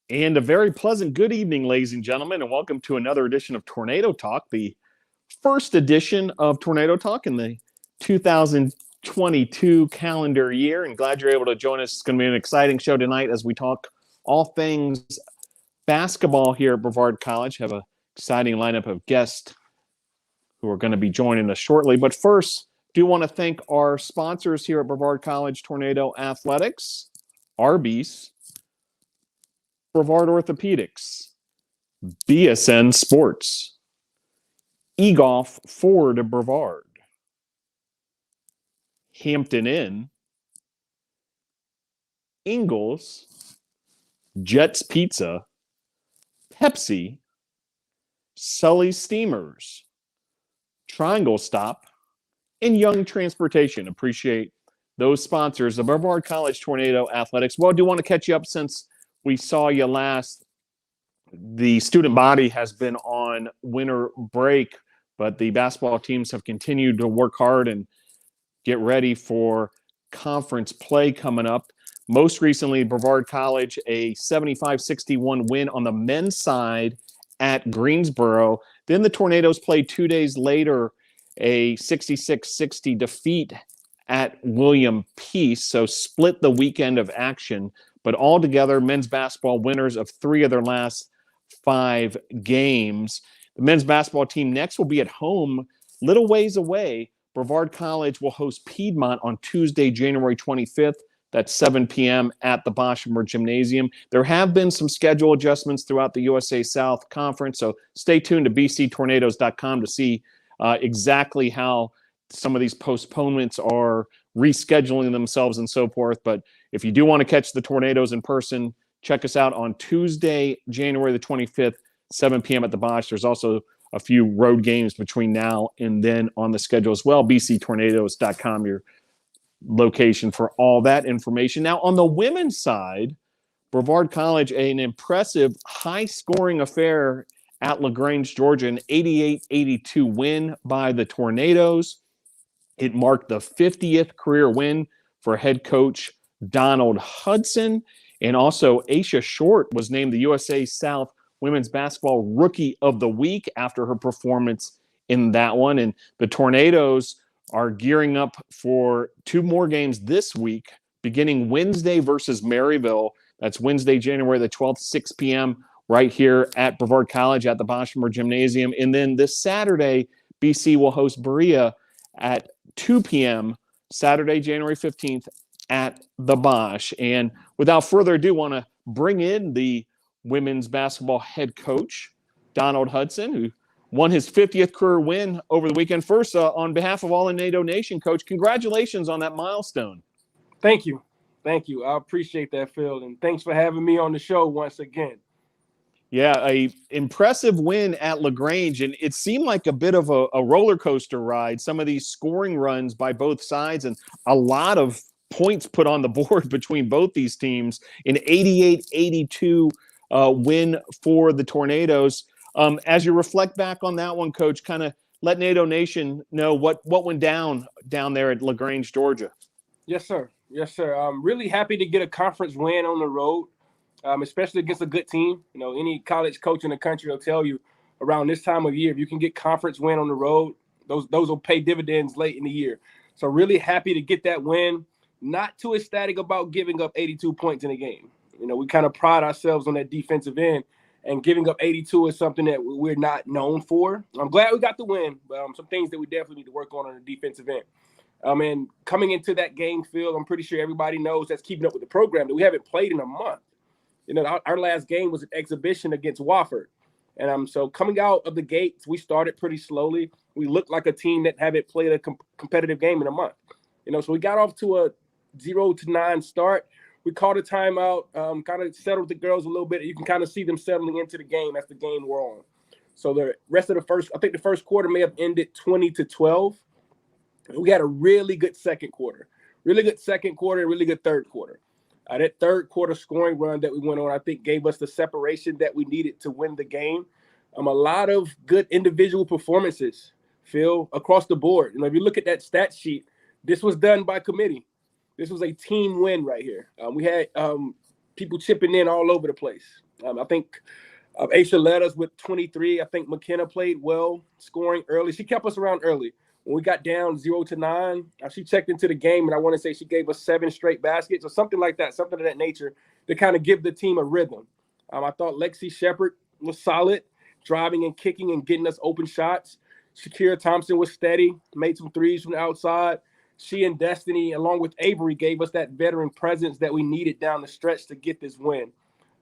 And a very pleasant good evening, ladies and gentlemen, and welcome to another edition of Tornado Talk, the first edition of Tornado Talk in the 2022 calendar year. And glad you're able to join us. It's going to be an exciting show tonight as we talk all things basketball here at Brevard College. Have an exciting lineup of guests who are going to be joining us shortly. But first, do want to thank our sponsors here at Brevard College Tornado Athletics, Arby's, Brevard Orthopedics, BSN Sports, eGolf Ford Brevard, Hampton Inn, Ingles, Jets Pizza, Pepsi, Sully's Steamers, Triangle Stop, and Young Transportation. Appreciate those sponsors of Brevard College Tornado Athletics. Well, I do want to catch you up since we saw you last. The student body has been on winter break, but the basketball teams have continued to work hard and get ready for conference play coming up. Most recently, Brevard College, a 75-61 win on the men's side at Greensboro. Then the Tornadoes played 2 days later a 66-60 defeat at William Peace, so split the weekend of action. But altogether, men's basketball winners of 3 of their last 5 games. The men's basketball team next will be at home, little ways away. Brevard College will host Piedmont on Tuesday, January 25th. That's 7 p.m. at the Boshamer Gymnasium. There have been some schedule adjustments throughout the USA South Conference, so stay tuned to bctornadoes.com to see exactly how some of these postponements are rescheduling themselves and so forth. But if you do want to catch the Tornadoes in person, check us out on Tuesday, January the 25th, 7 p.m. at the Bosch. There's also a few road games between now and then on the schedule as well. bctornadoes.com, your location for all that information. Now, on the women's side, Brevard College, an impressive high-scoring affair at LaGrange, Georgia, an 88-82 win by the Tornadoes. It marked the 50th career win for head coach Donald Hudson. And also, Aysha Short was named the USA South Women's Basketball Rookie of the Week after her performance in that one. And the Tornadoes are gearing up for 2 more games this week, beginning Wednesday versus Maryville. That's Wednesday, January the 12th, 6 p.m., right here at Brevard College at the Boshamer Gymnasium. And then this Saturday, BC will host Berea at 2 p.m. Saturday, January 15th at the Bosch. And without further ado, want to bring in the women's basketball head coach, Donald Hudson, who won his 50th career win over the weekend. First, on behalf of all in NATO Nation, Coach, congratulations on that milestone. Thank you. Thank you. I appreciate that, Phil, and thanks for having me on the show once again. Yeah, a impressive win at LaGrange, and it seemed like a bit of a roller coaster ride. Some of these scoring runs by both sides and a lot of points put on the board between both these teams. An 88-82 win for the Tornadoes. As you reflect back on that one, Coach, kind of let NATO Nation know what went down there at LaGrange, Georgia. Yes, sir. Yes, sir. I'm really happy to get a conference win on the road. Especially against a good team. You know, any college coach in the country will tell you around this time of year, if you can get conference win on the road, those will pay dividends late in the year. So really happy to get that win. Not too ecstatic about giving up 82 points in a game. You know, we kind of pride ourselves on that defensive end, and giving up 82 is something that we're not known for. I'm glad we got the win, but some things that we definitely need to work on the defensive end. And coming into that game, Phil, I'm pretty sure everybody knows that's keeping up with the program that we haven't played in a month. You know, our last game was an exhibition against Wofford. And so coming out of the gates, we started pretty slowly. We looked like a team that haven't played a competitive game in a month. You know, so we got off to a 0-9 start. We called a timeout, kind of settled the girls a little bit. You can kind of see them settling into the game as the game wore on. So the rest of the first quarter may have ended 20-12. We had a really good second quarter, really good third quarter. That third quarter scoring run that we went on, I think, gave us the separation that we needed to win the game. A lot of good individual performances, Phil, across the board. You know, if you look at that stat sheet, this was done by committee. This was a team win right here. We had people chipping in all over the place. I think Aysha led us with 23. I think McKenna played well, scoring early. She kept us around early. When we got down 0-9, she checked into the game, and I want to say she gave us 7 straight baskets or something like that, something of that nature, to kind of give the team a rhythm. I thought Lexi Shepard was solid, driving and kicking and getting us open shots. Shakira Thompson was steady, made some threes from the outside. She and Destiny, along with Avery, gave us that veteran presence that we needed down the stretch to get this win.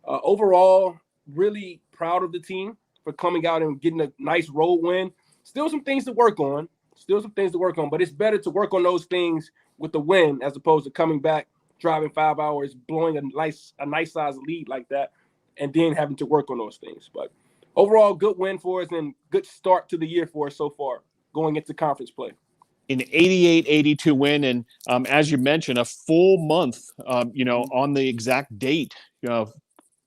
Overall, really proud of the team for coming out and getting a nice road win. Still some things to work on, but it's better to work on those things with the win as opposed to coming back, driving 5 hours, blowing a nice size lead like that, and then having to work on those things. But overall, good win for us and good start to the year for us so far going into conference play. An 88-82 win, and as you mentioned, a full month, on the exact date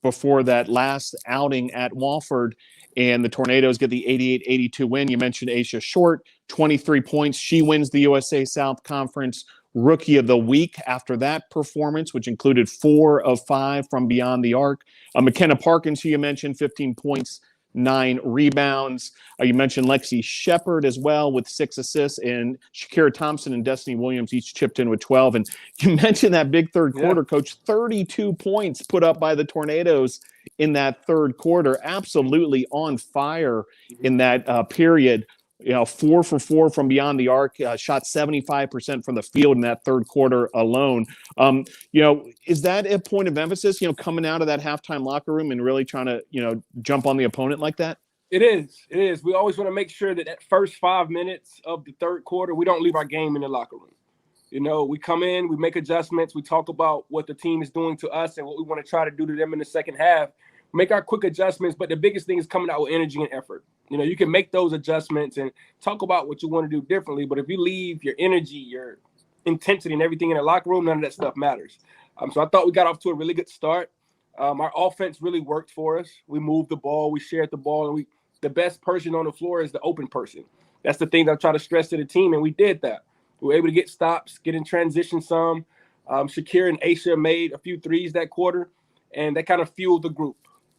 before that last outing at Wofford, and the Tornadoes get the 88-82 win. You mentioned Aysha Short, 23 points. She wins the USA South Conference Rookie of the Week after that performance, which included 4 of 5 from beyond the arc. McKenna Parkins, who you mentioned, 15 points, 9 rebounds. You mentioned Lexi Shepard as well with 6 assists, and Shakira Thompson and Destiny Williams each chipped in with 12. And you mentioned that big third quarter, Coach, 32 points put up by the Tornadoes in that third quarter. Absolutely on fire in that period. 4 for 4 from beyond the arc, shot 75% from the field in that third quarter alone. Is that a point of emphasis, coming out of that halftime locker room and really trying to, jump on the opponent like that? It is. We always want to make sure that first 5 minutes of the third quarter, we don't leave our game in the locker room. We come in, we make adjustments, we talk about what the team is doing to us and what we want to try to do to them in the second half. Make our quick adjustments, but the biggest thing is coming out with energy and effort. You can make those adjustments and talk about what you want to do differently, but if you leave your energy, your intensity, and everything in the locker room, none of that stuff matters. So I thought we got off to a really good start. Our offense really worked for us. We moved the ball, we shared the ball, and the best person on the floor is the open person. That's the thing that I try to stress to the team, and we did that. We were able to get stops, get in transition some. Shakira and Aysha made a few threes that quarter, and that kind of fueled the group.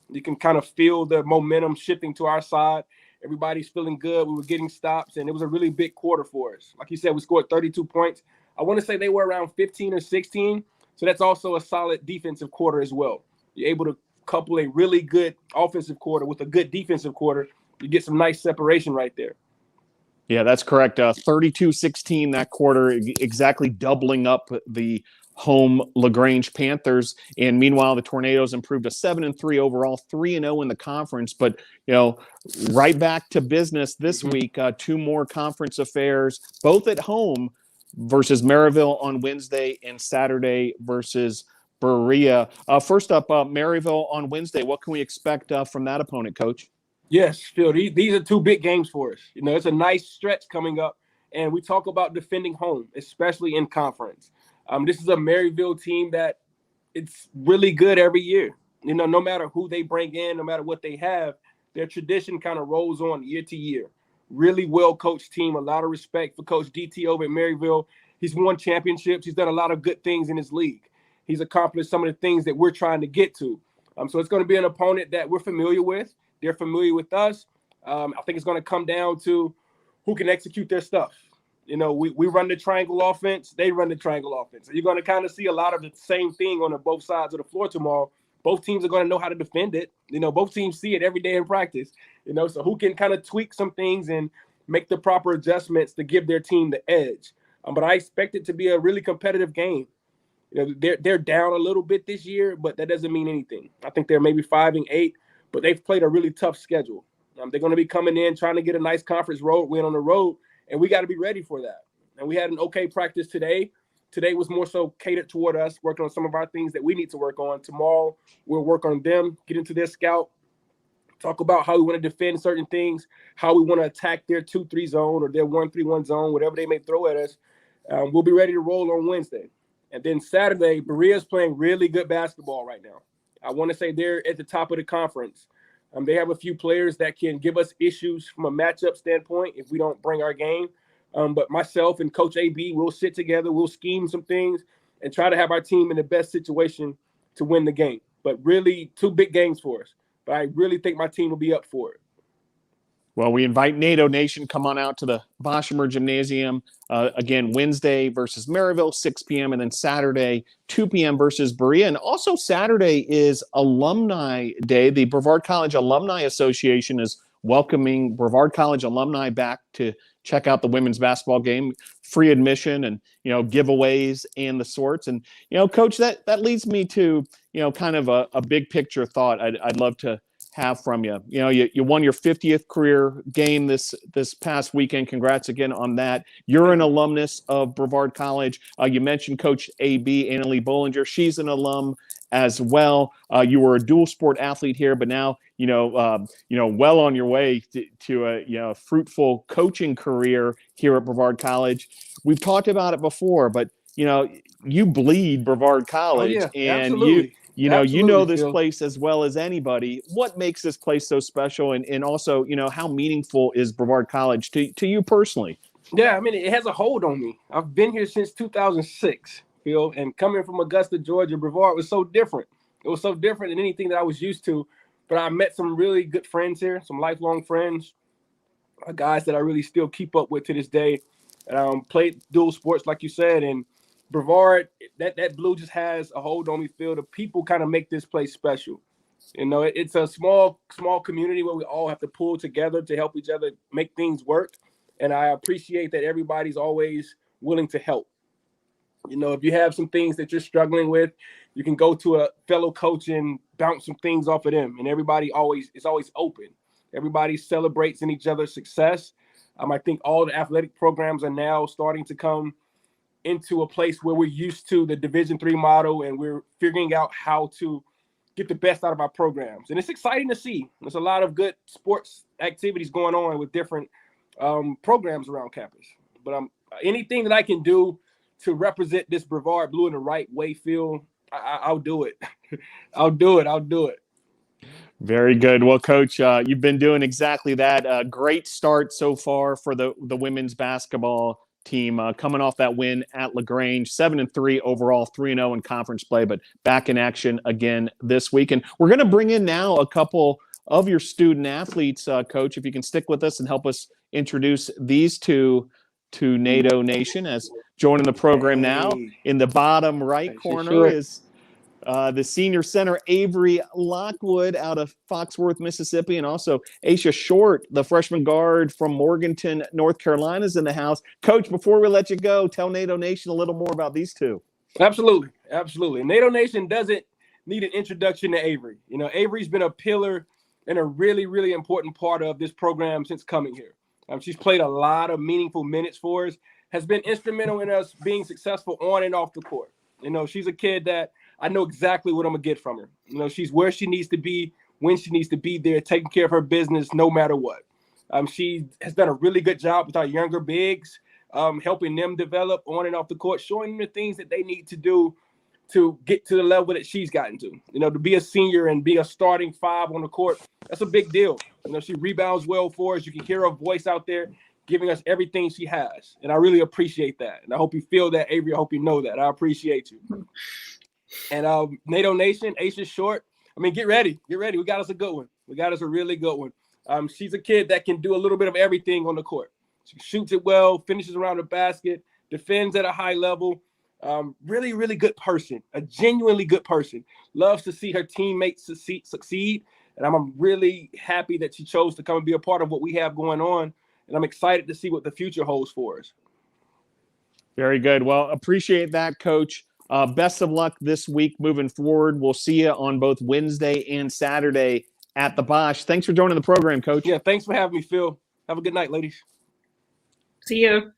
You can kind of feel the momentum shifting to our side. Everybody's feeling good. We were getting stops, and it was a really big quarter for us. Like you said, we scored 32 points. I want to say they were around 15 or 16, so that's also a solid defensive quarter as well. You're able to couple a really good offensive quarter with a good defensive quarter. You get some nice separation right there. Yeah, that's correct. 32-16 that quarter, exactly doubling up the home LaGrange Panthers. And meanwhile, the Tornadoes improved to 7-3 overall, 3-0 in the conference. But, right back to business this week, 2 more conference affairs, both at home versus Maryville on Wednesday and Saturday versus Berea. First up, Maryville on Wednesday. What can we expect from that opponent, Coach? Yes, Phil, these are 2 big games for us. It's a nice stretch coming up, and we talk about defending home, especially in conference. This is a Maryville team that it's really good every year. No matter who they bring in, no matter what they have, their tradition kind of rolls on year to year. Really well-coached team, a lot of respect for Coach DT over at Maryville. He's won championships. He's done a lot of good things in his league. He's accomplished some of the things that we're trying to get to. So it's going to be an opponent that we're familiar with. They're familiar with us. I think it's going to come down to who can execute their stuff. We run the triangle offense. They run the triangle offense. So you're going to kind of see a lot of the same thing on both sides of the floor tomorrow. Both teams are going to know how to defend it. Both teams see it every day in practice. So who can kind of tweak some things and make the proper adjustments to give their team the edge. But I expect it to be a really competitive game. They're down a little bit this year, but that doesn't mean anything. I think they're maybe 5-8, but they've played a really tough schedule. They're going to be coming in trying to get a nice conference road win on the road, and we got to be ready for that. And we had an okay practice today. Today was more so catered toward us, working on some of our things that we need to work on. Tomorrow, we'll work on them, get into their scout, talk about how we want to defend certain things, how we want to attack their 2-3 zone or their 1-3-1 zone, whatever they may throw at us. We'll be ready to roll on Wednesday. And then Saturday, Berea's playing really good basketball right now. I want to say they're at the top of the conference. They have a few players that can give us issues from a matchup standpoint if we don't bring our game. But myself and Coach AB, we'll sit together, we'll scheme some things and try to have our team in the best situation to win the game. But really, 2 big games for us. But I really think my team will be up for it. Well, we invite NATO Nation, come on out to the Boshemer Gymnasium. Again, Wednesday versus Maryville, 6 p.m., and then Saturday, 2 p.m. versus Berea. And also Saturday is Alumni Day. The Brevard College Alumni Association is welcoming Brevard College alumni back to check out the women's basketball game, free admission and, giveaways and the sorts. And, Coach, that leads me to, kind of a big picture thought I'd love to have from you. You won your 50th career game this past weekend. Congrats again on that. You're an alumnus of Brevard College. You mentioned Coach AB, Annalie Bollinger. She's an alum as well. You were a dual sport athlete here, but now, well on your way to a fruitful coaching career here at Brevard College. We've talked about it before, but, you bleed Brevard College. Oh, yeah, and absolutely. you know this Phil. place as well as anybody. What makes this place so special? And also, how meaningful is Brevard College to you personally? Yeah, I mean, it has a hold on me. I've been here since 2006, Phil, and coming from Augusta, Georgia, Brevard was so different. It was so different than anything that I was used to. But I met some really good friends here, some lifelong friends, guys that I really still keep up with to this day. Played dual sports, like you said, and Brevard, that blue just has a hold on me, Phil. The people kind of make this place special. It's a small community where we all have to pull together to help each other make things work. And I appreciate that everybody's always willing to help. If you have some things that you're struggling with, you can go to a fellow coach and bounce some things off of them. And everybody is always open. Everybody celebrates in each other's success. I think all the athletic programs are now starting to come into a place where we're used to the Division III model, and we're figuring out how to get the best out of our programs. And it's exciting to see. There's a lot of good sports activities going on with different programs around campus. But anything that I can do to represent this Brevard Blue in the right way, Phil, I'll do it. I'll do it. Very good. Well, Coach, you've been doing exactly that. Great start so far for the women's basketball team, coming off that win at LaGrange, 7-3 overall, 3-0 in conference play, but back in action again this week. And we're going to bring in now a couple of your student athletes, Coach, if you can stick with us and help us introduce these two to NATO Nation. As joining the program now in the bottom right corner is the senior center, Avery Lockwood, out of Foxworth, Mississippi, and also Aysha Short, the freshman guard from Morganton, North Carolina, is in the house. Coach, before we let you go, tell NATO Nation a little more about these two. Absolutely. NATO Nation doesn't need an introduction to Avery. Avery's been a pillar and a really, really important part of this program since coming here. She's played a lot of meaningful minutes for us, has been instrumental in us being successful on and off the court. She's a kid that I know exactly what I'm going to get from her. She's where she needs to be, when she needs to be there, taking care of her business no matter what. She has done a really good job with our younger bigs, helping them develop on and off the court, showing them the things that they need to do to get to the level that she's gotten to. To be a senior and be a starting 5 on the court, that's a big deal. She rebounds well for us. You can hear her voice out there giving us everything she has. And I really appreciate that. And I hope you feel that, Avery. I hope you know that. I appreciate you. And NATO Nation, Aysha Short. Get ready. We got us a good one. We got us a really good one. She's a kid that can do a little bit of everything on the court. She shoots it well, finishes around the basket, defends at a high level. Really, really good person. A genuinely good person. Loves to see her teammates succeed. And I'm really happy that she chose to come and be a part of what we have going on. And I'm excited to see what the future holds for us. Very good. Well, appreciate that, Coach. Best of luck this week moving forward. We'll see you on both Wednesday and Saturday at the Bosch. Thanks for joining the program, Coach. Yeah, thanks for having me, Phil. Have a good night, ladies. See you.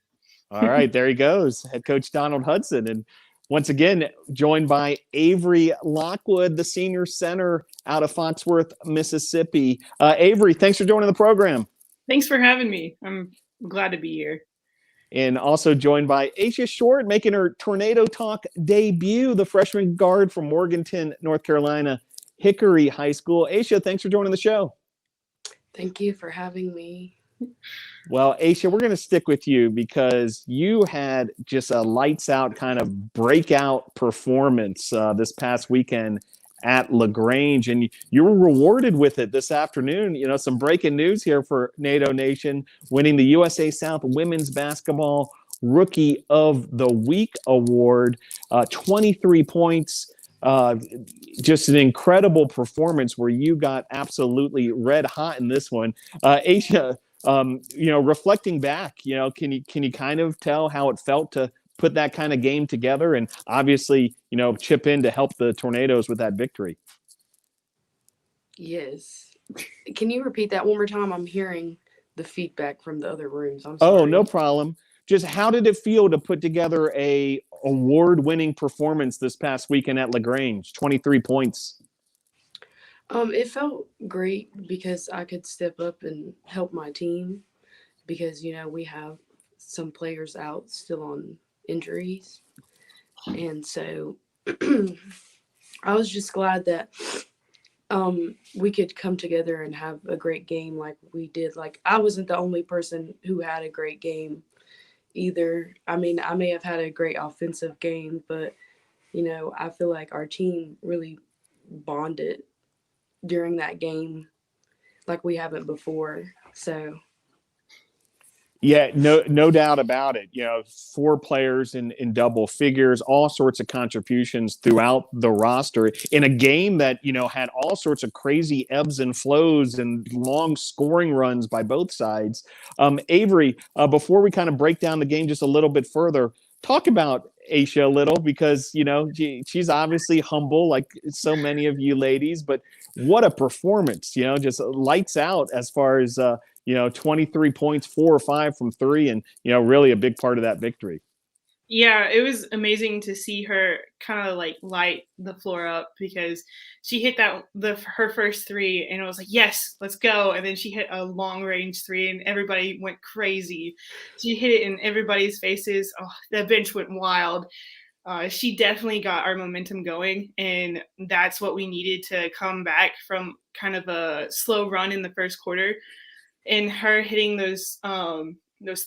All right, there he goes, head coach Donald Hudson. And once again, joined by Avery Lockwood, the senior center out of Foxworth, Mississippi. Avery, thanks for joining the program. Thanks for having me. I'm glad to be here. And also joined by Aysha Short, making her Tornado Talk debut, the freshman guard from Morganton, North Carolina, Hickory High School. Aysha, thanks for joining the show. Thank you for having me. Well, Aysha, we're going to stick with you because you had just a lights out kind of breakout performance this past weekend at LaGrange, and you were rewarded with it this afternoon. Some breaking news here for NATO Nation, winning the USA South Women's Basketball Rookie of the Week award, 23 points. Just an incredible performance where you got absolutely red hot in this one. Aysha, reflecting back, can you kind of tell how it felt to put that kind of game together and obviously, chip in to help the Tornadoes with that victory? Yes. Can you repeat that one more time? I'm hearing the feedback from the other rooms. I'm sorry. Oh, no problem. Just how did it feel to put together a award-winning performance this past weekend at LaGrange? 23 points. It felt great because I could step up and help my team because, we have some players out still on injuries. And so I was just glad that we could come together and have a great game like we did. Like, I wasn't the only person who had a great game either. I mean, I may have had a great offensive game, but, I feel like our team really bonded during that game like we haven't before. So yeah, no doubt about it. 4 players in double figures, all sorts of contributions throughout the roster in a game that had all sorts of crazy ebbs and flows and long scoring runs by both sides. Avery, before we kind of break down the game just a little bit further, talk about Aysha a little because she's obviously humble like so many of you ladies, but what a performance! Just lights out as far as 23 points, 4 or 5 from 3, and really a big part of that victory. Yeah, it was amazing to see her kind of like light the floor up because she hit her first 3 and it was like, yes, let's go. And then she hit a long range 3 and everybody went crazy. She hit it in everybody's faces. Oh, the bench went wild. She definitely got our momentum going, and that's what we needed to come back from kind of a slow run in the first quarter. And her hitting those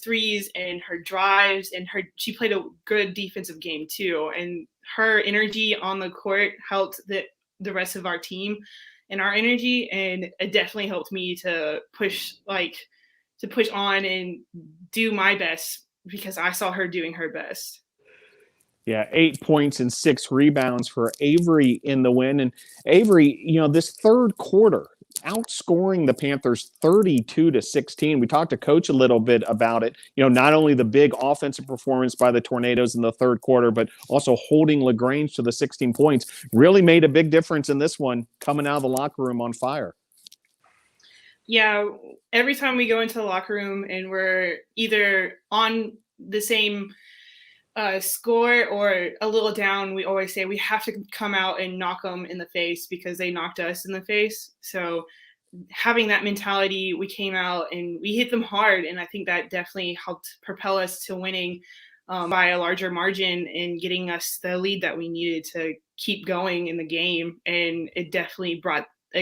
threes and her drives and she played a good defensive game too. And her energy on the court helped the rest of our team and our energy. And it definitely helped me to push on and do my best because I saw her doing her best. Yeah, 8 points and 6 rebounds for Avery in the win. And Avery, this third quarter, outscoring the Panthers 32-16. We talked to Coach a little bit about it. Not only the big offensive performance by the Tornadoes in the third quarter, but also holding LaGrange to the 16 points really made a big difference in this one, coming out of the locker room on fire. Yeah, every time we go into the locker room and we're either on the same score or a little down, we always say we have to come out and knock them in the face because they knocked us in the face. So having that mentality, we came out and we hit them hard, and I think that definitely helped propel us to winning by a larger margin and getting us the lead that we needed to keep going in the game. And it definitely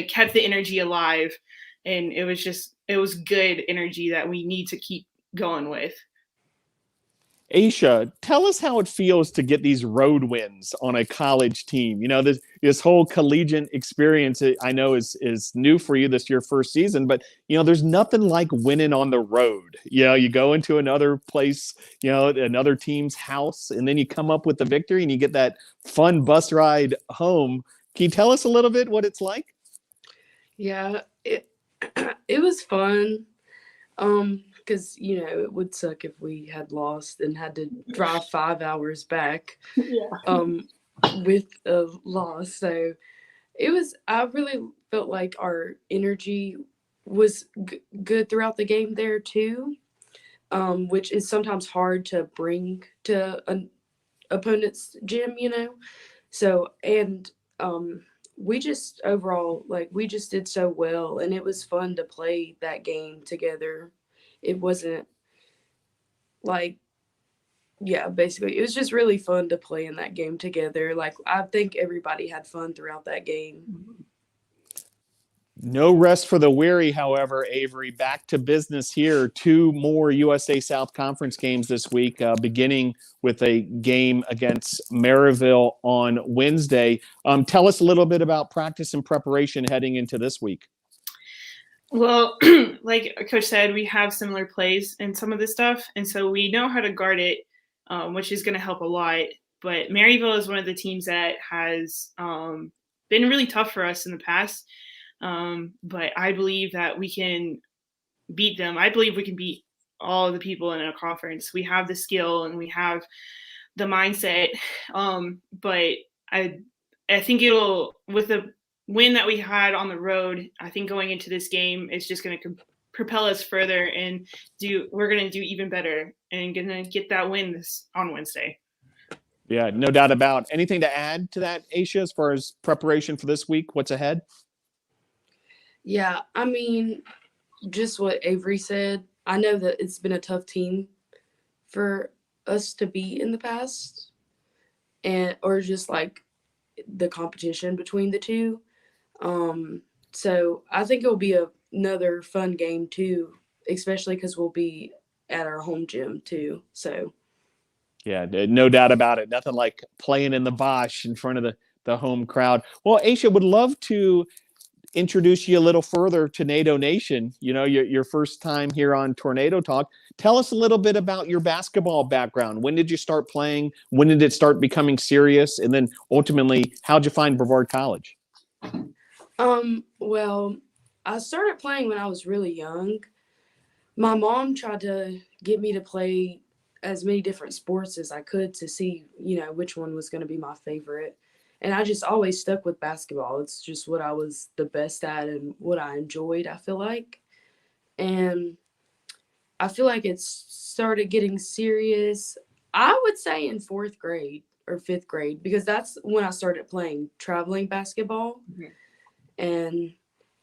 kept the energy alive, and it was good energy that we need to keep going with. Aysha, tell us how it feels to get these road wins on a college team. This whole collegiate experience, I know is new for you. This your first season, but there's nothing like winning on the road. You go into another place, another team's house, and then you come up with the victory and you get that fun bus ride home. Can you tell us a little bit what it's like? Yeah, it was fun. Because, it would suck if we had lost and had to drive 5 hours back with a loss. So I really felt like our energy was good throughout the game there too, which is sometimes hard to bring to an opponent's gym, So, and we just overall, we just did so well, and it was fun to play that game together. It wasn't basically, it was just really fun to play in that game together. I think everybody had fun throughout that game. No rest for the weary, however, Avery. Back to business here. 2 more USA South Conference games this week, beginning with a game against Maryville on Wednesday. Tell us a little bit about practice and preparation heading into this week. Well, like Coach said, we have similar plays in some of this stuff, and so we know how to guard it, which is going to help a lot. But Maryville is one of the teams that has been really tough for us in the past. But I believe that we can beat them. I believe we can beat all the people in a conference. We have the skill and we have the mindset. But I think it'll, with the win that we had on the road, I think going into this game, it's just going to propel us further and we're going to do even better and going to get that win on Wednesday. Yeah, no doubt about. Anything to add to that, Aysha, as far as preparation for this week? What's ahead? Yeah, I mean, just what Avery said. I know that it's been a tough team for us to beat in the past, or just like the competition between the two. So I think it'll be another fun game too, especially because we'll be at our home gym too. So. Yeah, no doubt about it. Nothing like playing in the Bosch in front of the home crowd. Well, Aysha, would love to introduce you a little further to Tornado Nation. You know, your first time here on Tornado Talk. Tell us a little bit about your basketball background. When did you start playing? When did it start becoming serious? And then ultimately, how'd you find Brevard College? Well, I started playing when I was really young. My mom tried to get me to play as many different sports as I could to see, which one was going to be my favorite. And I just always stuck with basketball. It's just what I was the best at and what I enjoyed, I feel like. And I feel like it started getting serious, I would say in 4th grade or 5th grade, because that's when I started playing traveling basketball. Mm-hmm. And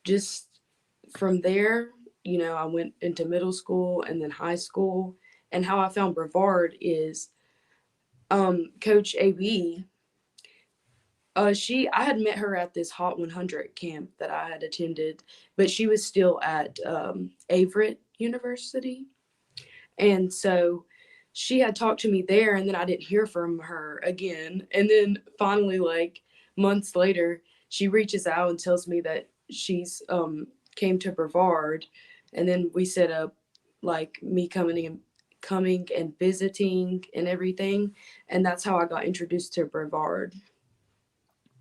just from there, I went into middle school and then high school. And how I found Brevard is Coach Avery. I had met her at this Hot 100 camp that I had attended, but she was still at Avery University. And so she had talked to me there, and then I didn't hear from her again. And then finally, like months later, she reaches out and tells me that she's came to Brevard. And then we set up like me coming and visiting and everything. And that's how I got introduced to Brevard.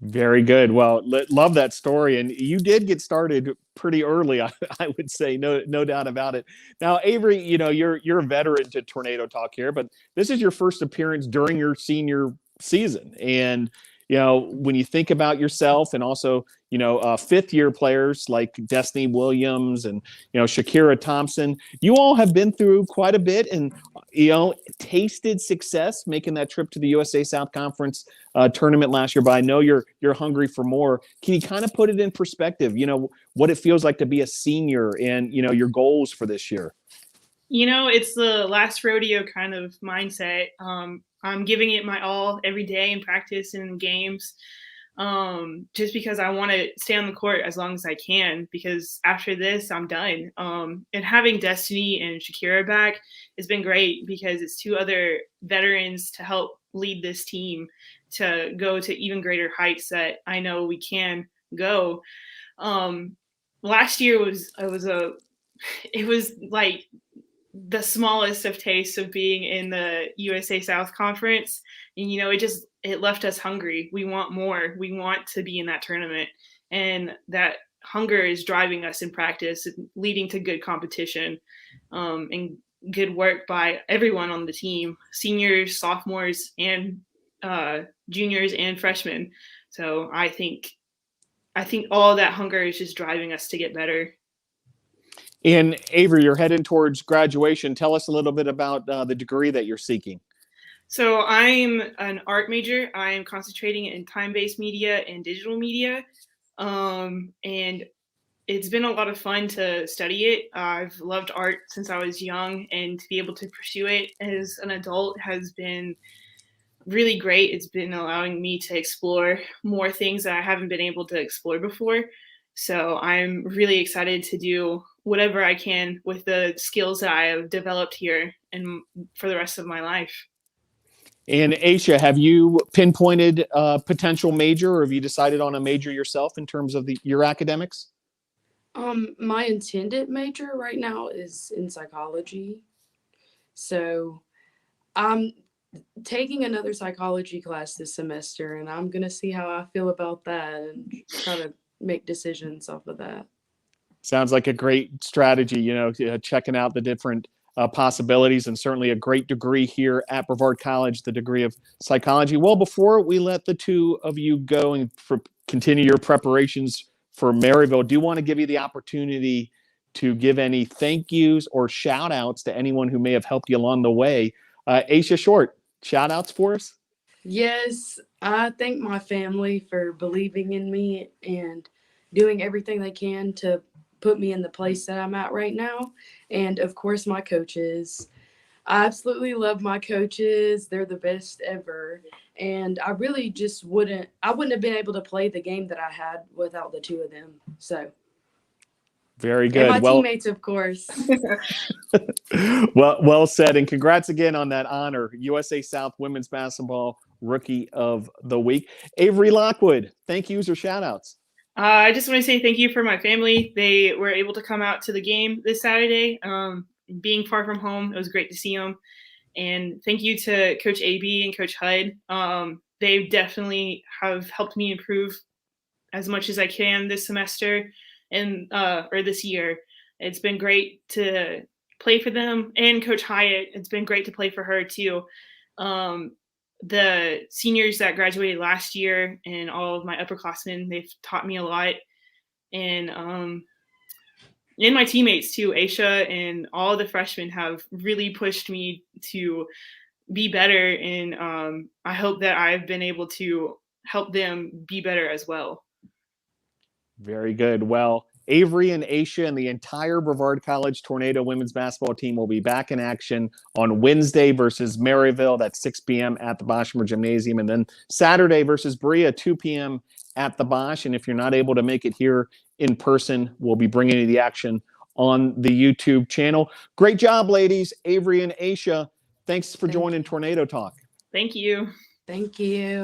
Very good. Well, love that story. And you did get started pretty early, I would say, no doubt about it. Now, Avery, you're a veteran to Tornado Talk here, but this is your first appearance during your senior season. And, when you think about yourself and also, 5th-year players like Destiny Williams and, Shakira Thompson, you all have been through quite a bit and, tasted success making that trip to the USA South Conference tournament last year. But I know you're hungry for more. Can you kind of put it in perspective, what it feels like to be a senior and, your goals for this year? It's the last rodeo kind of mindset. I'm giving it my all every day in practice and in games, just because I want to stay on the court as long as I can, because after this, I'm done. And having Destiny and Shakira back has been great because it's 2 other veterans to help lead this team to go to even greater heights that I know we can go. Last year was like the smallest of tastes of being in the USA South Conference. And, it left us hungry. We want more. We want to be in that tournament. And that hunger is driving us in practice, leading to good competition and good work by everyone on the team, seniors, sophomores, and juniors and freshmen. So I think all that hunger is just driving us to get better. And Avery, you're heading towards graduation. Tell us a little bit about the degree that you're seeking. So I'm an art major. I am concentrating in time-based media and digital media. And it's been a lot of fun to study it. I've loved art since I was young, and to be able to pursue it as an adult has been really great. It's been allowing me to explore more things that I haven't been able to explore before. So I'm really excited to do whatever I can with the skills that I have developed here and for the rest of my life. And Aysha, have you pinpointed a potential major, or have you decided on a major yourself in terms of your academics? My intended major right now is in psychology. So I'm taking another psychology class this semester, and I'm going to see how I feel about that and try to make decisions off of that. Sounds like a great strategy, checking out the different possibilities, and certainly a great degree here at Brevard College, the degree of psychology. Well, before we let the two of you go and continue your preparations for Maryville, do you want to give you the opportunity to give any thank yous or shout outs to anyone who may have helped you along the way? Aysha Short, shout outs for us? Yes, I thank my family for believing in me and doing everything they can to put me in the place that I'm at right now. And of course, my coaches. I absolutely love my coaches. They're the best ever. And I really just wouldn't have been able to play the game that I had without the two of them. So very good. And my teammates, of course. Well said. And congrats again on that honor. USA South Women's Basketball Rookie of the Week. Avery, Lockwood, thank yous or shout outs? I just want to say thank you for my family. They were able to come out to the game this Saturday. Being far from home, it was great to see them. And thank you to Coach AB and Coach Hud. They definitely have helped me improve as much as I can this semester and or this year. It's been great to play for them, and Coach Hyatt. It's been great to play for her too. The seniors that graduated last year and all of my upperclassmen, they've taught me a lot. And my teammates too, Aysha and all the freshmen have really pushed me to be better. And I hope that I've been able to help them be better as well. Very good. Well, Avery and Aysha and the entire Brevard College Tornado women's basketball team will be back in action on Wednesday versus Maryville. That's 6 p.m. at the Boschmer Gymnasium. And then Saturday versus Berea, 2 p.m. at the Bosch. And if you're not able to make it here in person, we'll be bringing you the action on the YouTube channel. Great job, ladies. Avery and Aysha, thanks for joining Tornado Talk. Thank you. Thank you.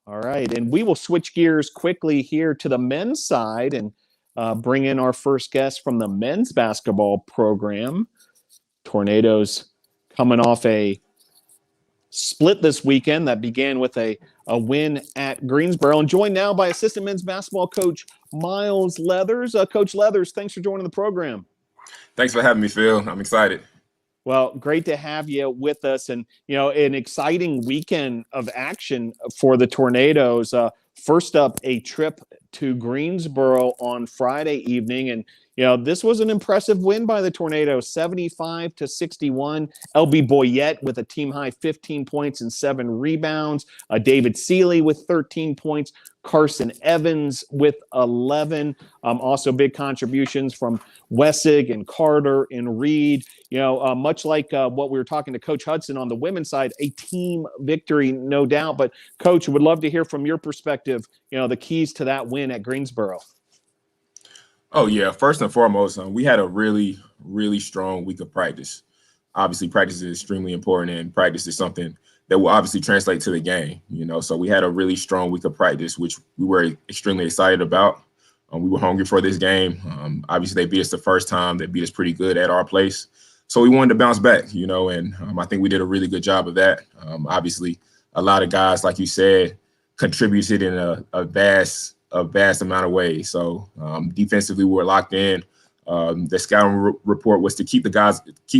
All right. And we will switch gears quickly here to the men's side and bring in our first guest from the men's basketball program. Tornadoes coming off a split this weekend that began with a win at Greensboro, and joined now by assistant men's basketball coach Miles Leathers. Coach Leathers, thanks for joining the program. Thanks for having me, Phil. I'm excited. Well, great to have you with us, and an exciting weekend of action for the Tornadoes. First up, a trip to Greensboro on Friday evening, and this was an impressive win by the Tornadoes, 75-61. LB Boyette with a team-high 15 points and 7 rebounds. David Seeley with 13 points. Carson Evans with 11. Also big contributions from Wessig and Carter and Reed. Much like what we were talking to Coach Hudson on the women's side, a team victory, no doubt. But, Coach, would love to hear from your perspective, the keys to that win at Greensboro. Oh, yeah. First and foremost, we had a really, really strong week of practice. Obviously, practice is extremely important, and practice is something that will obviously translate to the game, So we had a really strong week of practice, which we were extremely excited about. We were hungry for this game. Obviously, they beat us the first time. They beat us pretty good at our place. So we wanted to bounce back, and I think we did a really good job of that. Obviously, a lot of guys, like you said, contributed in a vast amount of ways. So defensively, we were locked in. The scouting report was to keep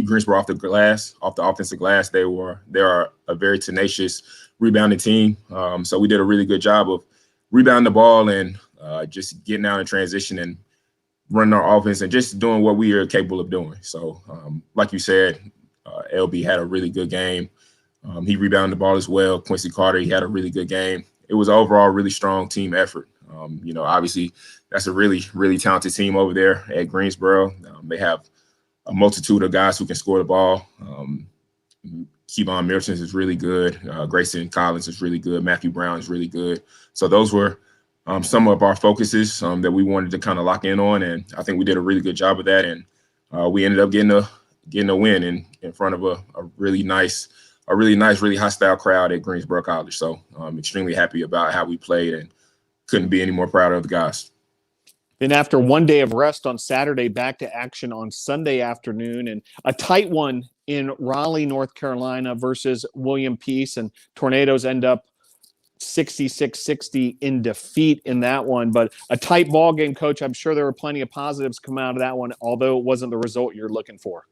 Greensboro off the glass, off the offensive glass. They are a very tenacious rebounding team. So we did a really good job of rebounding the ball and just getting out in transition and running our offense and just doing what we are capable of doing. So like you said, LB had a really good game. He rebounded the ball as well. Quincy Carter, he had a really good game. It was overall a really strong team effort. Obviously, that's a really, really talented team over there at Greensboro. They have a multitude of guys who can score the ball. Kevon Milton is really good. Grayson Collins is really good. Matthew Brown is really good. So those were some of our focuses that we wanted to kind of lock in on, and I think we did a really good job of that. And we ended up getting a win in front of a really nice, really hostile crowd at Greensboro College. So I'm extremely happy about how we played and couldn't be any more proud of the guys. Then after one day of rest on Saturday, back to action on Sunday afternoon, and a tight one in Raleigh, North Carolina versus William Peace, and Tornadoes end up 66-60 in defeat in that one. But a tight ball game, Coach. I'm sure there were plenty of positives come out of that one, although it wasn't the result you're looking for.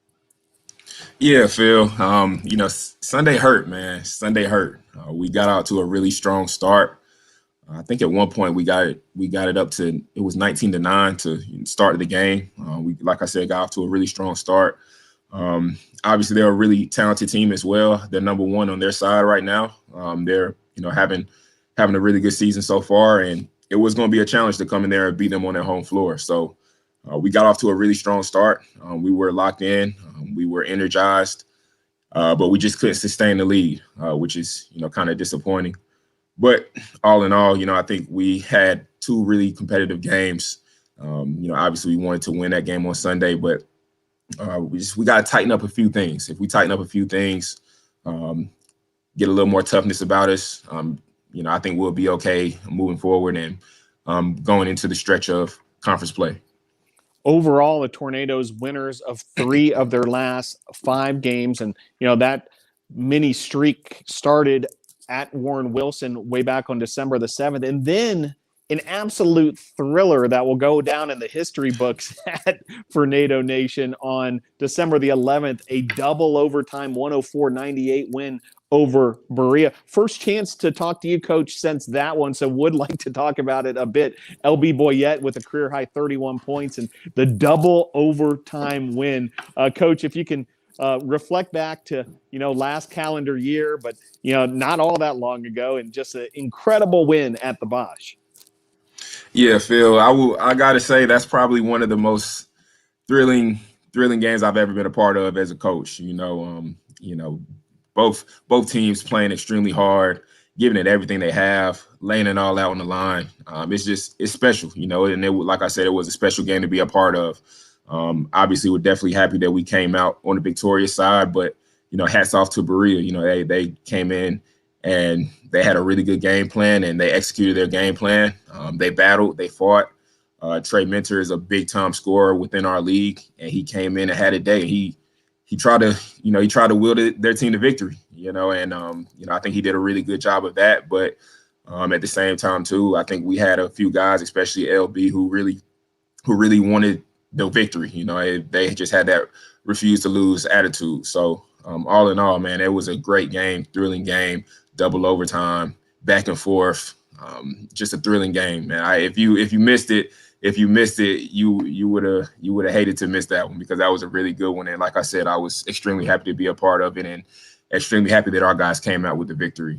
Yeah, Phil. Sunday hurt, man. Sunday hurt. We got out to a really strong start. I think at one point we got it up to, it was 19-9 to start the game. We, like I said, got off to a really strong start. Obviously, they're a really talented team as well. They're number one on their side right now. They're having a really good season so far, and it was going to be a challenge to come in there and beat them on their home floor. So we got off to a really strong start. We were locked in. We were energized, but we just couldn't sustain the lead, which is kind of disappointing. But all in all, I think we had two really competitive games. Obviously we wanted to win that game on Sunday, but we got to tighten up a few things. If we tighten up a few things, get a little more toughness about us, I think we'll be okay moving forward and going into the stretch of conference play. Overall, the Tornadoes winners of 3 of their last 5 games. And, that mini streak started at Warren Wilson way back on December the 7th. And then an absolute thriller that will go down in the history books at Tornado Nation on December the 11th, a double overtime 104-98 win over Berea. First chance to talk to you, Coach, since that one, so would like to talk about it a bit. LB Boyette with a career-high 31 points and the double overtime win. Coach, if you can reflect back to, last calendar year, but, not all that long ago, and just an incredible win at the Bosch. Yeah, Phil, I got to say that's probably one of the most thrilling games I've ever been a part of as a coach. Both teams playing extremely hard, giving it everything they have, laying it all out on the line. It's special, and like I said, it was a special game to be a part of. Obviously, we're definitely happy that we came out on the victorious side, but, hats off to Berea. They came in and they had a really good game plan and they executed their game plan. They battled, they fought. Trey Mentor is a big time scorer within our league, and he came in and had a day. He tried to will their team to victory, and I think he did a really good job of that. But at the same time too, I think we had a few guys, especially LB, who really wanted the victory. They just had that refuse to lose attitude. So all in all, man, it was a great game, thrilling game, double overtime, back and forth, just a thrilling game, man. If you missed it, you would have hated to miss that one, because that was a really good one. And like I said, I was extremely happy to be a part of it and extremely happy that our guys came out with the victory.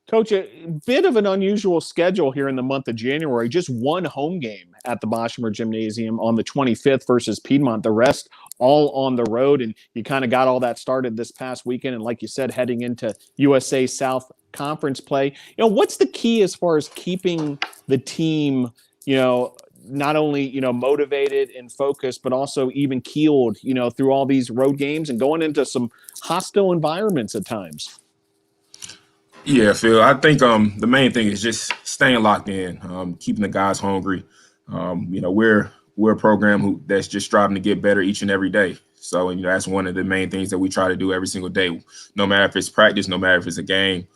Coach, a bit of an unusual schedule here in the month of January. Just one home game at the Boshemer Gymnasium on the 25th versus Piedmont. The rest all on the road, and you kind of got all that started this past weekend. And like you said, heading into USA South Conference play. What's the key as far as keeping the team, not only, motivated and focused, but also even keeled, through all these road games and going into some hostile environments at times? Yeah, Phil, I think the main thing is just staying locked in, keeping the guys hungry. We're a program that's just striving to get better each and every day. So, that's one of the main things that we try to do every single day, no matter if it's practice, no matter if it's a game.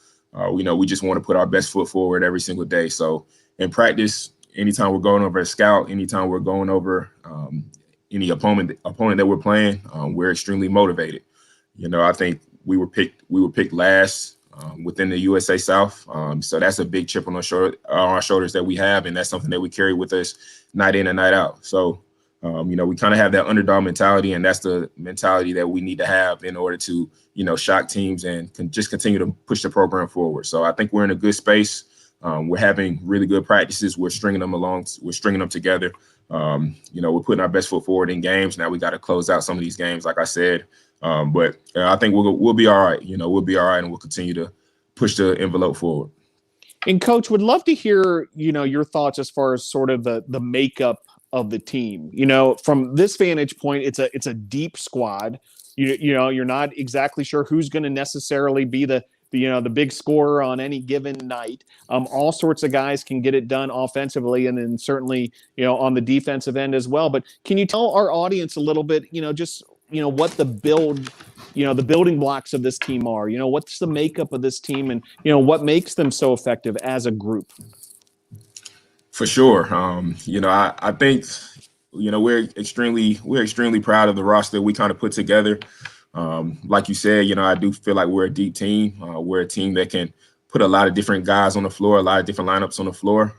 We just want to put our best foot forward every single day. So in practice, anytime we're going over a scout, anytime we're going over any opponent that we're playing, we're extremely motivated. I think we were picked last within the USA South. So that's a big chip on our shoulders that we have, and that's something that we carry with us night in and night out. So, we kind of have that underdog mentality, and that's the mentality that we need to have in order to, shock teams and just continue to push the program forward. So I think we're in a good space. We're having really good practices. We're stringing them along. We're stringing them together. We're putting our best foot forward in games. Now we got to close out some of these games, like I said. But I think we'll be all right. We'll be all right, and we'll continue to push the envelope forward. And Coach, would love to hear, your thoughts as far as sort of the makeup of the team. From this vantage point, it's a deep squad. You're not exactly sure who's going to necessarily be the big scorer on any given night. All sorts of guys can get it done offensively, and then certainly on the defensive end as well. But can you tell our audience a little bit, what the building blocks of this team are? What's the makeup of this team, and what makes them so effective as a group? For sure. I think, we're extremely proud of the roster we kind of put together. Like you said, I do feel like we're a deep team. We're a team that can put a lot of different guys on the floor, a lot of different lineups on the floor.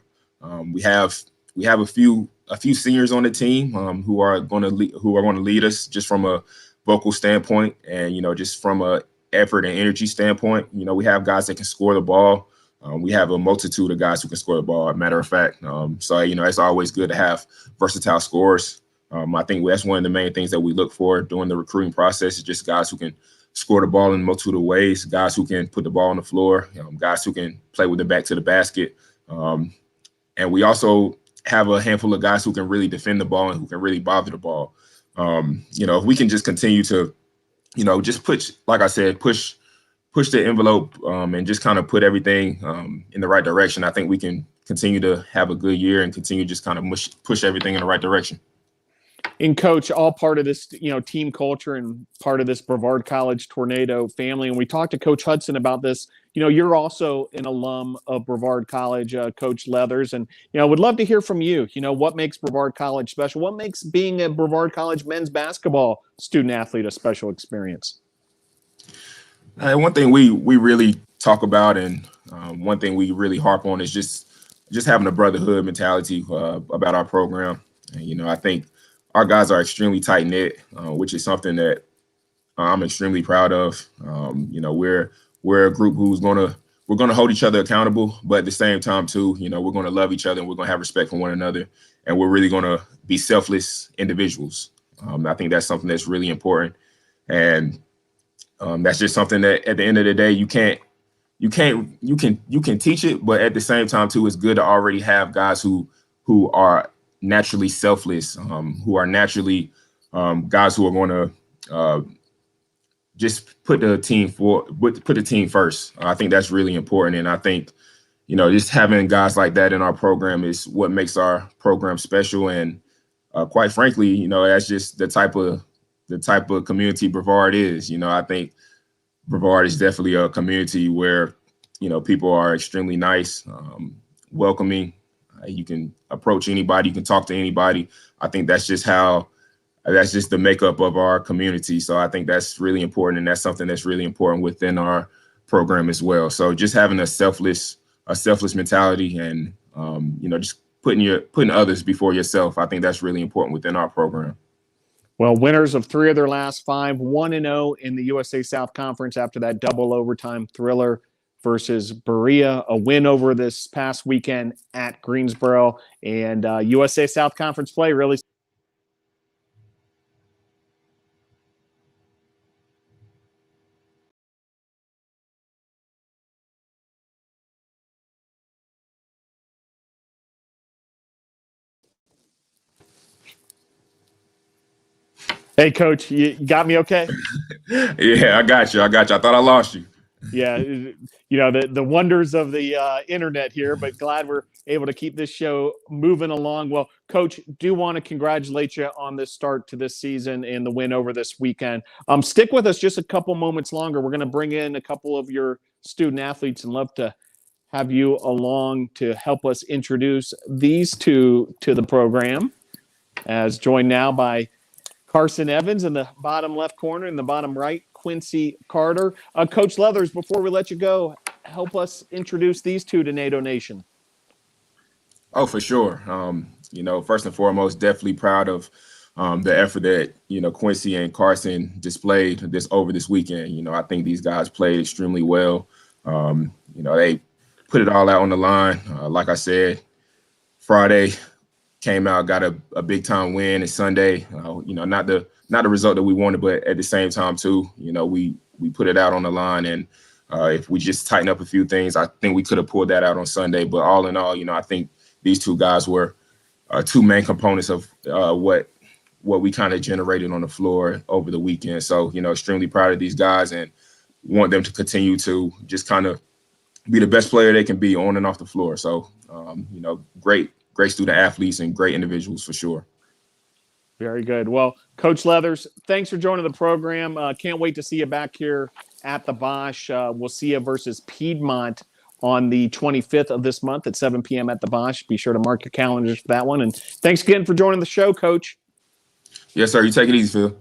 We have a few seniors on the team who are going to lead us just from a vocal standpoint, and just from a effort and energy standpoint. We have guys that can score the ball. We have a multitude of guys who can score the ball, as a matter of fact. So it's always good to have versatile scorers. I think that's one of the main things that we look for during the recruiting process, is just guys who can score the ball in a multitude of ways, guys who can put the ball on the floor, guys who can play with the back to the basket. And we also have a handful of guys who can really defend the ball and who can really bother the ball. If we can just continue to, just push the envelope and just kind of put everything in the right direction, I think we can continue to have a good year and continue just kind of push everything in the right direction. And Coach, all part of this, team culture and part of this Brevard College Tornado family. And we talked to Coach Hudson about this. You're also an alum of Brevard College, Coach Leathers, and would love to hear from you. What makes Brevard College special? What makes being a Brevard College men's basketball student athlete a special experience? One thing we really talk about, and one thing we really harp on, is just having a brotherhood mentality about our program. And, I think our guys are extremely tight knit, which is something that I'm extremely proud of. We're a group we're gonna hold each other accountable, but at the same time too, we're gonna love each other and we're gonna have respect for one another, and we're really gonna be selfless individuals. I think that's something that's really important, and that's just something that at the end of the day you can teach it, but at the same time too, it's good to already have guys who are naturally selfless, who are naturally guys who are going to just put the team first. I think that's really important, and I think just having guys like that in our program is what makes our program special. And quite frankly, that's just the type of community Brevard is. I think Brevard is definitely a community where people are extremely nice, welcoming. You can approach anybody, you can talk to anybody. I think that's just the makeup of our community. So I think that's really important, and that's something that's really important within our program as well. So just having a selfless mentality, and just putting others before yourself, I think that's really important within our program. Well, winners of 3 of their last 5, 1-0 in the USA South Conference after that double overtime thriller versus Berea, a win over this past weekend at Greensboro, and USA South Conference play really. Hey, Coach, you got me okay? Yeah, I got you. I thought I lost you. Yeah, the wonders of the internet here, but glad we're able to keep this show moving along. Well, Coach, do want to congratulate you on this start to this season and the win over this weekend. Stick with us just a couple moments longer. We're going to bring in a couple of your student athletes and love to have you along to help us introduce these two to the program, as joined now by Carson Evans in the bottom left corner, in the bottom right, Quincy Carter. Coach Leathers, before we let you go, help us introduce these two to NATO Nation. Oh, for sure. First and foremost, definitely proud of the effort that, Quincy and Carson displayed over this weekend. I think these guys played extremely well. They put it all out on the line. Like I said, Friday came out, got a big time win, and Sunday, not the result that we wanted, but at the same time too, we put it out on the line, and If we just tighten up a few things, I think we could have pulled that out on Sunday. But all in all, I think these two guys were two main components of what we kind of generated on the floor over the weekend. So, extremely proud of these guys and want them to continue to just kind of be the best player they can be on and off the floor. So, great student athletes and great individuals for sure. Very good. Well, Coach Leathers, thanks for joining the program. Can't wait to see you back here at the Bosch. We'll see you versus Piedmont on the 25th of this month at 7 p.m. at the Bosch. Be sure to mark your calendars for that one. And thanks again for joining the show, Coach. Yes, sir. You take it easy, Phil.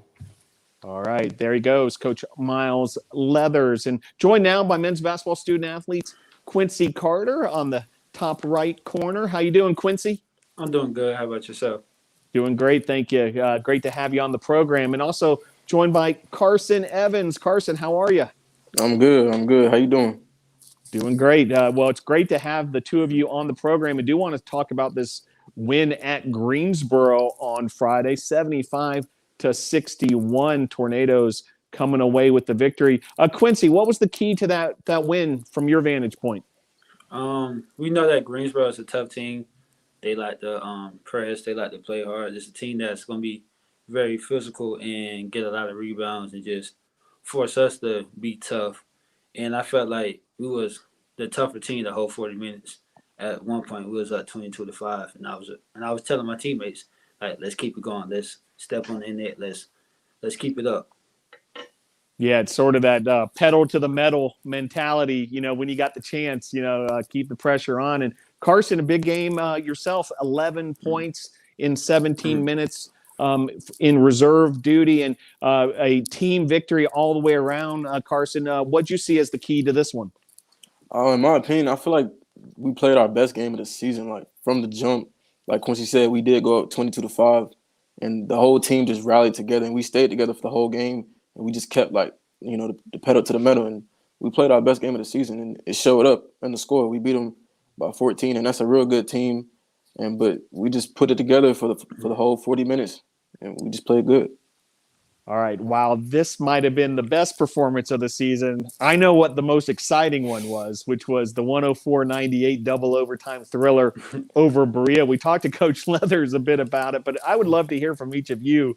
All right. There he goes, Coach Miles Leathers. And joined now by men's basketball student athletes Quincy Carter on the top right corner. How you doing, Quincy? I'm doing good. How about yourself? Doing great. Thank you. Great to have you on the program. And also joined by Carson Evans. Carson, how are you? I'm good. How you doing? Doing great. Well, it's great to have the two of you on the program. I do want to talk about this win at Greensboro on Friday, 75-61. Tornadoes coming away with the victory. Quincy, what was the key to that win from your vantage point? We know that Greensboro is a tough team. They like to press. They like to play hard. It's a team that's going to be very physical and get a lot of rebounds and just force us to be tough. And I felt like we was the tougher team the whole 40 minutes. At one point, we was up 22-5, and I was telling my teammates, like, let's keep it going. Let's step on the net. Let's keep it up. Yeah, it's sort of that pedal to the metal mentality, when you got the chance, keep the pressure on. And Carson, a big game yourself, 11 points in 17 minutes in reserve duty and a team victory all the way around. Carson, what'd you see as the key to this one? In my opinion, I feel like we played our best game of the season. Like from the jump, like Quincy said, we did go up 22-5, and the whole team just rallied together, and we stayed together for the whole game. And we just kept the pedal to the metal, and we played our best game of the season, and it showed up in the score. We beat them by 14, and that's a real good team. But we just put it together for the whole 40 minutes, and we just played good. All right. While this might have been the best performance of the season, I know what the most exciting one was, which was the 104-98 double overtime thriller over Berea. We talked to Coach Leathers a bit about it, but I would love to hear from each of you,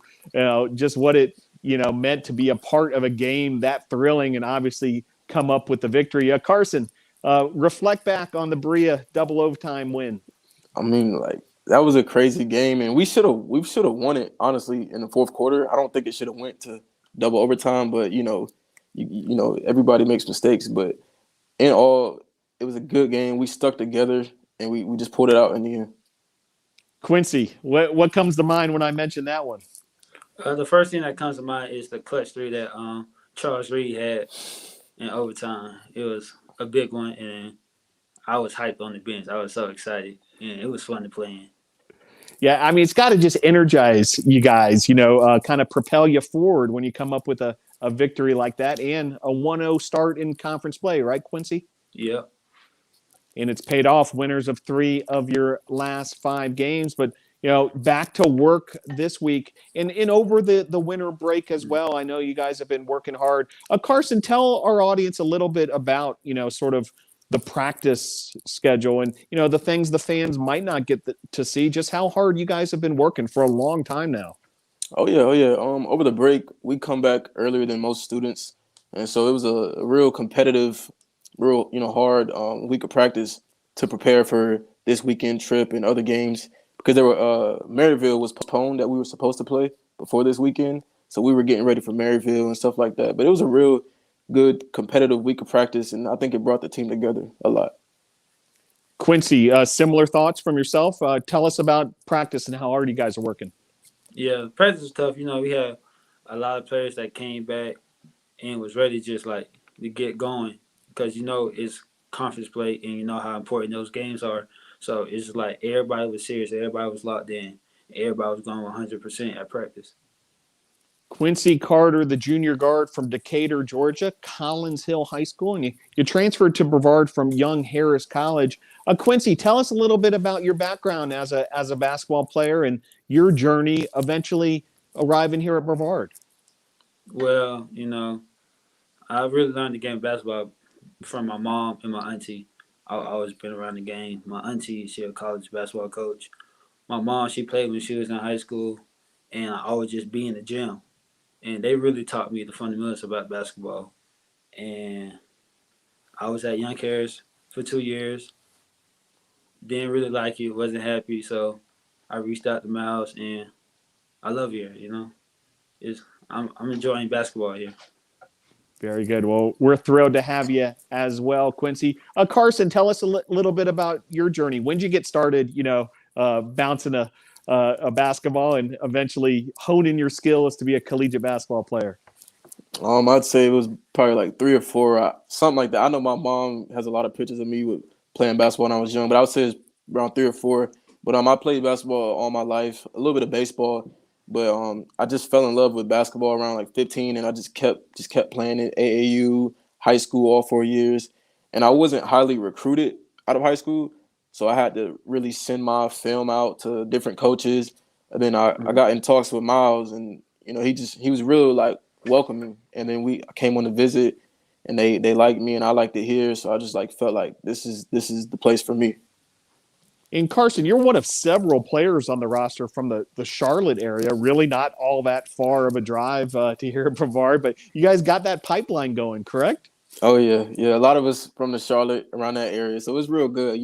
just what it meant to be a part of a game that thrilling and obviously come up with the victory. Carson, reflect back on the Berea double overtime win. I mean, that was a crazy game, and we should have won it, honestly, in the fourth quarter. I don't think it should have went to double overtime, but everybody makes mistakes. But in all, it was a good game. We stuck together, and we just pulled it out in the end. Quincy, what comes to mind when I mention that one? The first thing that comes to mind is the clutch three that Charles Reed had in overtime. It was a big one, and I was hyped on the bench. I was so excited, and it was fun to play in. Yeah, I mean, it's got to just energize you guys, kind of propel you forward when you come up with a victory like that and a 1-0 start in conference play, right, Quincy? Yeah. And it's paid off, winners of 3 of your last 5 games. But, back to work this week and over the winter break as well. I know you guys have been working hard. Carson, tell our audience a little bit about, sort of the practice schedule and, the things the fans might not get to see, just how hard you guys have been working for a long time now. Oh, yeah. Over the break, we come back earlier than most students. And so it was a real competitive, hard week of practice to prepare for this weekend trip and other games because Maryville was postponed that we were supposed to play before this weekend. So we were getting ready for Maryville and stuff like that. But it was a real good competitive week of practice, and I think it brought the team together a lot. Quincy, similar thoughts from yourself? Tell us about practice and how hard you guys are working. Yeah, practice is tough. We had a lot of players that came back and was ready just to get going because it's conference play and you know how important those games are. So it's just like everybody was serious, everybody was locked in, everybody was going 100% at practice. Quincy Carter, the junior guard from Decatur, Georgia, Collins Hill High School, and you transferred to Brevard from Young Harris College. Quincy, tell us a little bit about your background as a basketball player and your journey eventually arriving here at Brevard. Well, I really learned the game of basketball from my mom and my auntie. I always been around the game. My auntie, she a college basketball coach. My mom, she played when she was in high school, and I always just be in the gym. And they really taught me the fundamentals about basketball. And I was at Young Cares for 2 years. Didn't really like it, wasn't happy, so I reached out to Miles, and I love here. I'm enjoying basketball here. Very good. Well, we're thrilled to have you as well, Quincy. Carson, tell us a little bit about your journey. When did you get started, bouncing a basketball and eventually honing your skills to be a collegiate basketball player? I'd say it was probably like 3 or 4, something like that. I know my mom has a lot of pictures of me with playing basketball when I was young, but I would say it's around 3 or 4. But I played basketball all my life, a little bit of baseball, but I just fell in love with basketball around like 15, and I just kept playing it. AAU, high school, all 4 years, and I wasn't highly recruited out of high school, so I had to really send my film out to different coaches. And then I got in talks with Miles, and he was real like welcoming. And then I came on a visit, and they liked me, and I liked it here. So I just like felt like this is the place for me. And Carson, you're one of several players on the roster from the Charlotte area. Really not all that far of a drive to here at Brevard, but you guys got that pipeline going, correct? Oh yeah. A lot of us from the Charlotte around that area, so it's real good.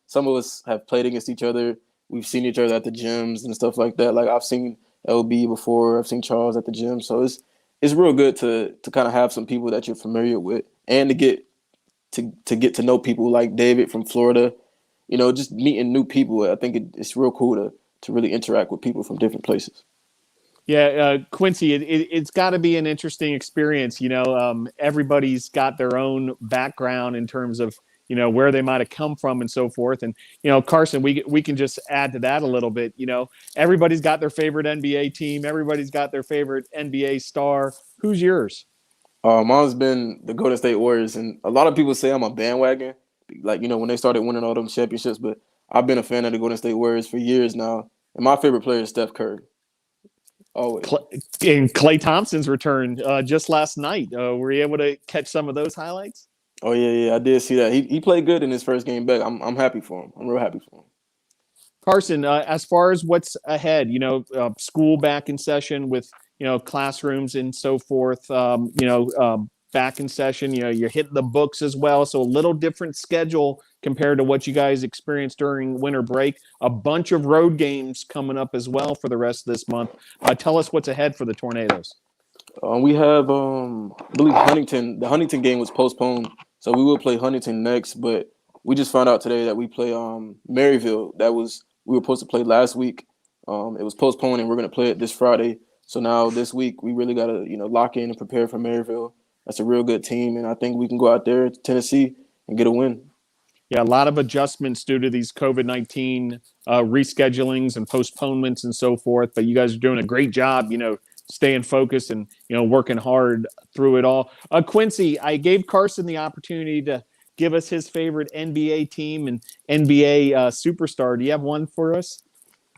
Some of us have played against each other. We've seen each other at the gyms and stuff like that. Like I've seen LB before. I've seen Charles at the gym. So it's real good to kind of have some people that you're familiar with, and to get to know people like David from Florida. Just meeting new people. I think it's real cool to really interact with people from different places. Yeah, Quincy, it's got to be an interesting experience. Everybody's got their own background in terms of where they might have come from and so forth. And Carson, we can just add to that a little bit. Everybody's got their favorite NBA team. Everybody's got their favorite NBA star. Who's yours? Mine's been the Golden State Warriors, and a lot of people say I'm a bandwagon, like when they started winning all them championships. But I've been a fan of the Golden State Warriors for years now, and my favorite player is Steph Curry. Always. And Klay Thompson's return just last night. Were you able to catch some of those highlights? Oh yeah, I did see that. He played good in his first game back. I'm happy for him. I'm real happy for him. Carson, as far as what's ahead, school back in session with classrooms and so forth. Back in session. You're hitting the books as well, so a little different schedule compared to what you guys experienced during winter break. A bunch of road games coming up as well for the rest of this month. Tell us what's ahead for the Tornadoes. We have, I believe Huntington. The Huntington game was postponed, so we will play Huntington next. But we just found out today that we play Maryville. We were supposed to play last week. It was postponed, and we're going to play it this Friday. So now this week we really got to lock in and prepare for Maryville. That's a real good team, and I think we can go out there to Tennessee and get a win. Yeah, a lot of adjustments due to these COVID-19 reschedulings and postponements and so forth. But you guys are doing a great job, staying focused and working hard through it all. Quincy, I gave Carson the opportunity to give us his favorite NBA team and NBA superstar. Do you have one for us?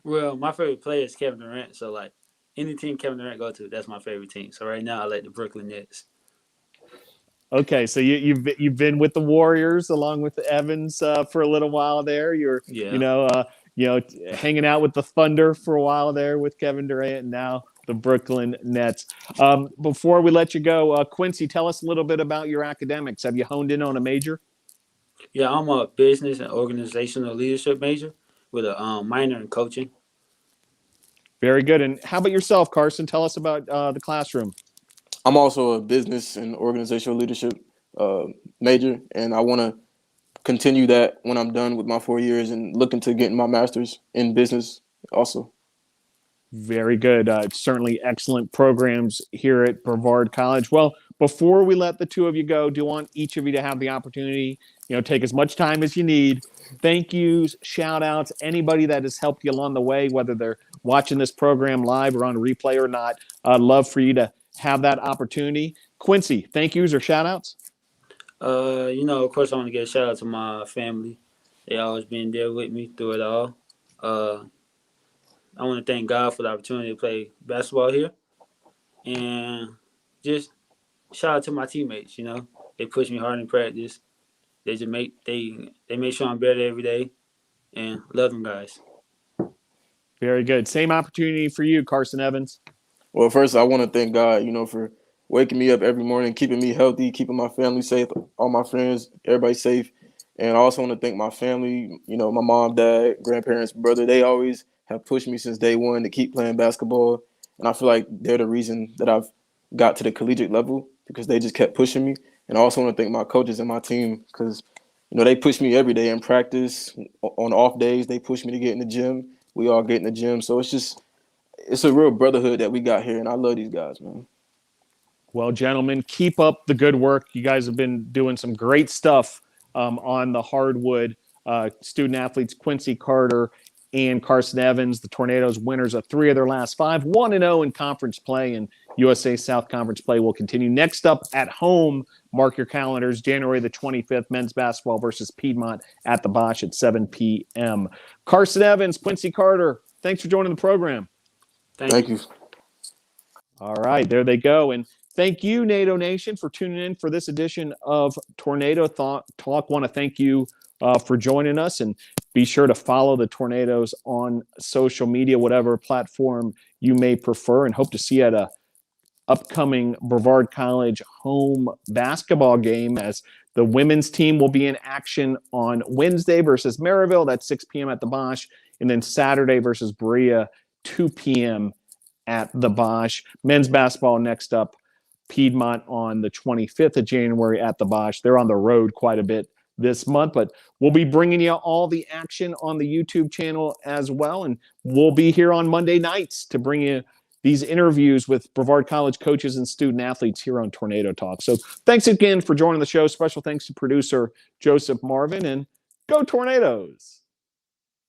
Well, my favorite player is Kevin Durant, so like any team Kevin Durant go to, that's my favorite team. So right now I like the Brooklyn Nets. Okay, so you've been with the Warriors along with Evans for a little while there. You're hanging out with the Thunder for a while there with Kevin Durant, and now the Brooklyn Nets. Before we let you go, Quincy, tell us a little bit about your academics. Have you honed in on a major? Yeah, I'm a business and organizational leadership major with a minor in coaching. Very good. And how about yourself, Carson? Tell us about the classroom. I'm also a business and organizational leadership major, and I want to continue that when I'm done with my 4 years and looking to getting my master's in business also. Very good. Certainly excellent programs here at Brevard College. Well, before we let the two of you go, do want each of you to have the opportunity, take as much time as you need. Thank yous, shout outs, anybody that has helped you along the way, whether they're watching this program live or on replay or not. I'd love for you to have that opportunity. Quincy, thank yous or shout outs? Of course I want to give a shout out to my family. They always been there with me through it all. I want to thank God for the opportunity to play basketball here. And just shout out to my teammates, They push me hard in practice. They just make sure I'm better every day, and love them guys. Very good. Same opportunity for you, Carson Evans. Well, first, I want to thank God, for waking me up every morning, keeping me healthy, keeping my family safe, all my friends, everybody safe. And I also want to thank my family, my mom, dad, grandparents, brother. They always have pushed me since day one to keep playing basketball. And I feel like they're the reason that I've got to the collegiate level because they just kept pushing me. And I also want to thank my coaches and my team because, they push me every day in practice. On off days, they push me to get in the gym. We all get in the gym. So it's a real brotherhood that we got here. And I love these guys, man. Well, gentlemen, keep up the good work. You guys have been doing some great stuff on the hardwood. Student athletes Quincy Carter and Carson Evans, the Tornadoes winners of 3 of their last 5, 1-0 in conference play, and USA South Conference play will continue. Next up at home, mark your calendars, January the 25th, men's basketball versus Piedmont at the Bosch at 7 p.m. Carson Evans, Quincy Carter, thanks for joining the program. Thank you. All right, there they go. And thank you, NATO Nation, for tuning in for this edition of Tornado Talk. Want to thank you for joining us, and be sure to follow the Tornadoes on social media, whatever platform you may prefer, and hope to see you at a upcoming Brevard College home basketball game as the women's team will be in action on Wednesday versus Maryville. That's 6 p.m. at the Bosch, and then Saturday versus Berea, 2 p.m. at the Bosch. Men's basketball next up, Piedmont on the 25th of January at the Bosch. They're on the road quite a bit this month, but we'll be bringing you all the action on the YouTube channel as well. And we'll be here on Monday nights to bring you these interviews with Brevard College coaches and student athletes here on Tornado Talk. So thanks again for joining the show. Special thanks to producer Joseph Marvin, and go Tornadoes.